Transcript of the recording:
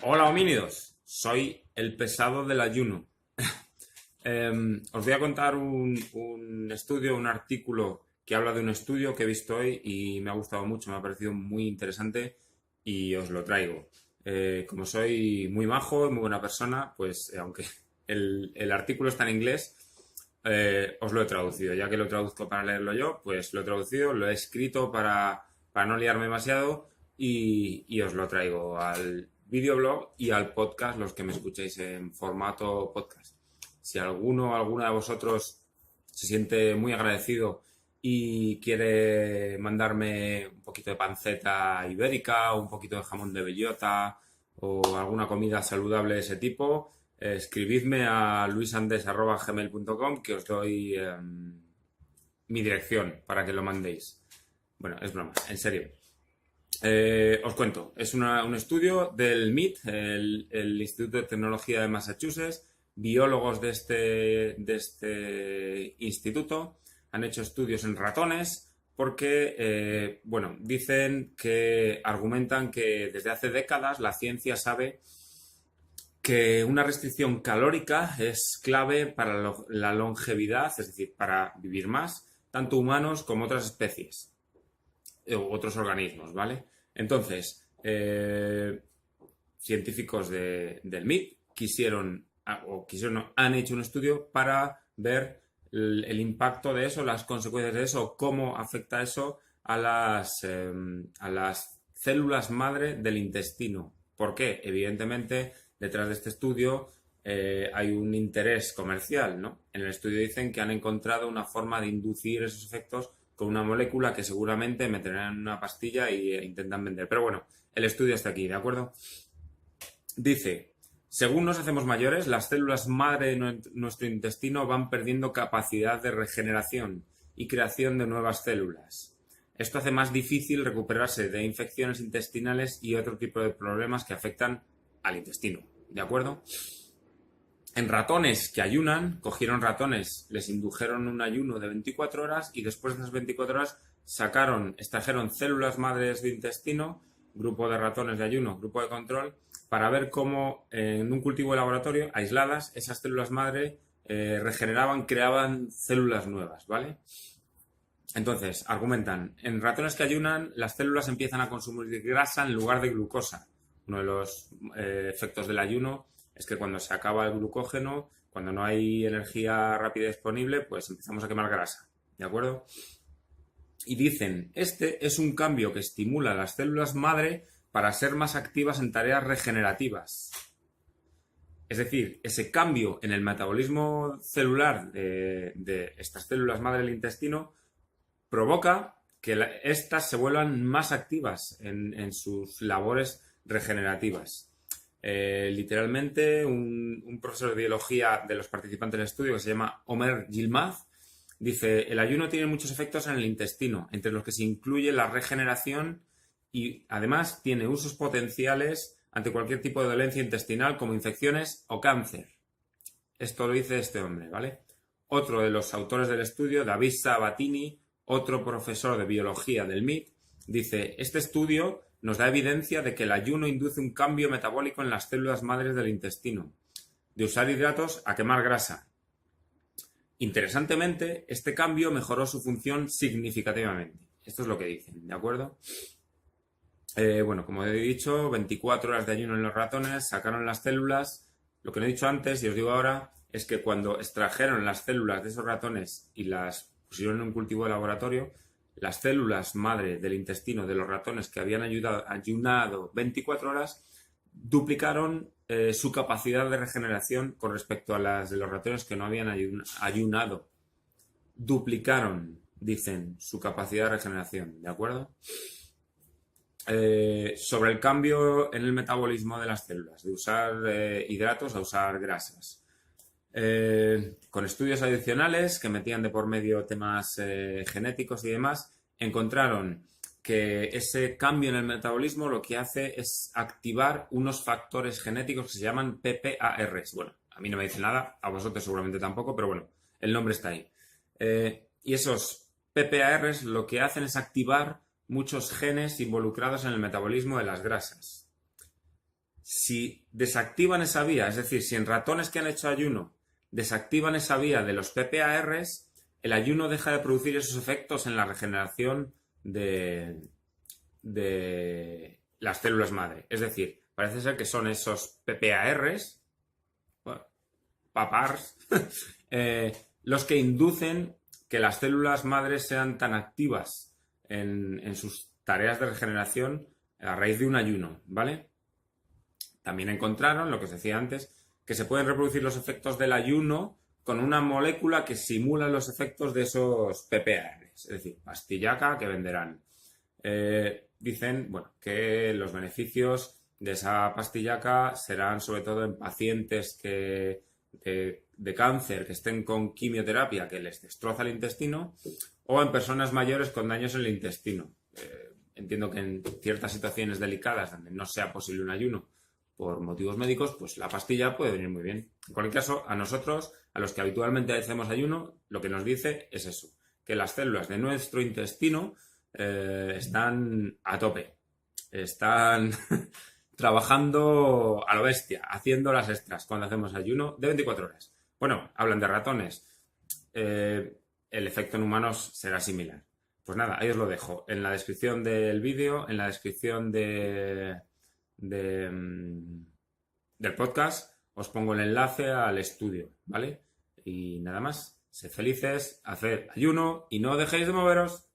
Hola homínidos, soy el pesado del ayuno. Os voy a contar un estudio, un artículo que habla de un estudio que he visto hoy y me ha gustado mucho, me ha parecido muy interesante y os lo traigo. Como soy muy majo y muy buena persona, pues aunque el artículo está en inglés, os lo he traducido. Ya que lo traduzco para leerlo yo, pues lo he traducido, lo he escrito para no liarme demasiado y os lo traigo al videoblog y al podcast, los que me escuchéis en formato podcast. Si alguno o alguna de vosotros se siente muy agradecido y quiere mandarme un poquito de panceta ibérica o un poquito de jamón de bellota o alguna comida saludable de ese tipo, escribidme a luisandes@gmail.com que os doy mi dirección para que lo mandéis. Bueno, es broma, en serio. Os cuento, es un estudio del MIT, el Instituto de Tecnología de Massachusetts. Biólogos de este instituto han hecho estudios en ratones porque, argumentan que desde hace décadas la ciencia sabe que una restricción calórica es clave para la longevidad, es decir, para vivir más, tanto humanos como otras especies otros organismos, ¿vale? Entonces, científicos del MIT han hecho un estudio para ver el impacto de eso, las consecuencias de eso, cómo afecta eso a las células madre del intestino. ¿Por qué? Evidentemente, detrás de este estudio hay un interés comercial, ¿no? En el estudio dicen que han encontrado una forma de inducir esos efectos con una molécula que seguramente meterán en una pastilla e intentan vender. Pero bueno, el estudio está aquí, ¿de acuerdo? Dice, según nos hacemos mayores, las células madre de nuestro intestino van perdiendo capacidad de regeneración y creación de nuevas células. Esto hace más difícil recuperarse de infecciones intestinales y otro tipo de problemas que afectan al intestino, ¿de acuerdo? En ratones que ayunan, cogieron ratones, les indujeron un ayuno de 24 horas y después de esas 24 horas extrajeron células madres de intestino, grupo de ratones de ayuno, grupo de control, para ver cómo en un cultivo de laboratorio, aisladas, esas células madre regeneraban, creaban células nuevas, ¿vale? Entonces, argumentan, en ratones que ayunan, las células empiezan a consumir grasa en lugar de glucosa. Uno de los efectos del ayuno es que cuando se acaba el glucógeno, cuando no hay energía rápida disponible, pues empezamos a quemar grasa, ¿de acuerdo? Y dicen, este es un cambio que estimula a las células madre para ser más activas en tareas regenerativas. Es decir, ese cambio en el metabolismo celular de estas células madre del intestino provoca que estas se vuelvan más activas en sus labores regenerativas. Literalmente, un profesor de biología de los participantes del estudio, que se llama Omer Yilmaz, dice, el ayuno tiene muchos efectos en el intestino, entre los que se incluye la regeneración y además tiene usos potenciales ante cualquier tipo de dolencia intestinal como infecciones o cáncer. Esto lo dice este hombre, ¿vale? Otro de los autores del estudio, David Sabatini, otro profesor de biología del MIT, dice, este estudio nos da evidencia de que el ayuno induce un cambio metabólico en las células madres del intestino, de usar hidratos a quemar grasa. Interesantemente, este cambio mejoró su función significativamente. Esto es lo que dicen, ¿de acuerdo? Como he dicho, 24 horas de ayuno en los ratones, sacaron las células. Lo que no he dicho antes, y os digo ahora, es que cuando extrajeron las células de esos ratones y las pusieron en un cultivo de laboratorio, las células madre del intestino de los ratones que habían ayunado 24 horas duplicaron su capacidad de regeneración con respecto a las de los ratones que no habían ayunado. Duplicaron, dicen, su capacidad de regeneración, ¿de acuerdo? Sobre el cambio en el metabolismo de las células, de usar hidratos a usar grasas. Con estudios adicionales que metían de por medio temas genéticos y demás, encontraron que ese cambio en el metabolismo lo que hace es activar unos factores genéticos que se llaman PPARs. Bueno, a mí no me dice nada, a vosotros seguramente tampoco, pero bueno, el nombre está ahí. Y esos PPARs lo que hacen es activar muchos genes involucrados en el metabolismo de las grasas. Si desactivan esa vía, es decir, si en ratones que han hecho ayuno desactivan esa vía de los PPARs, el ayuno deja de producir esos efectos en la regeneración de las células madre. Es decir, parece ser que son esos PPARs, bueno, PAPARs, los que inducen que las células madres sean tan activas en sus tareas de regeneración a raíz de un ayuno, ¿vale? También encontraron, lo que os decía antes, que se pueden reproducir los efectos del ayuno con una molécula que simula los efectos de esos PPARs, es decir, pastillaca que venderán. Dicen, bueno, que los beneficios de esa pastillaca serán sobre todo en pacientes de cáncer que estén con quimioterapia que les destroza el intestino o en personas mayores con daños en el intestino. Entiendo que en ciertas situaciones delicadas donde no sea posible un ayuno por motivos médicos, pues la pastilla puede venir muy bien. En cualquier caso, a nosotros, a los que habitualmente hacemos ayuno, lo que nos dice es eso, que las células de nuestro intestino están a tope, están trabajando a lo bestia, haciendo las extras cuando hacemos ayuno de 24 horas. Bueno, hablan de ratones. El efecto en humanos será similar. Pues nada, ahí os lo dejo. En la descripción del vídeo, en la descripción del podcast, os pongo el enlace al estudio, ¿vale? Y nada más. Sed felices, haced ayuno y no dejéis de moveros.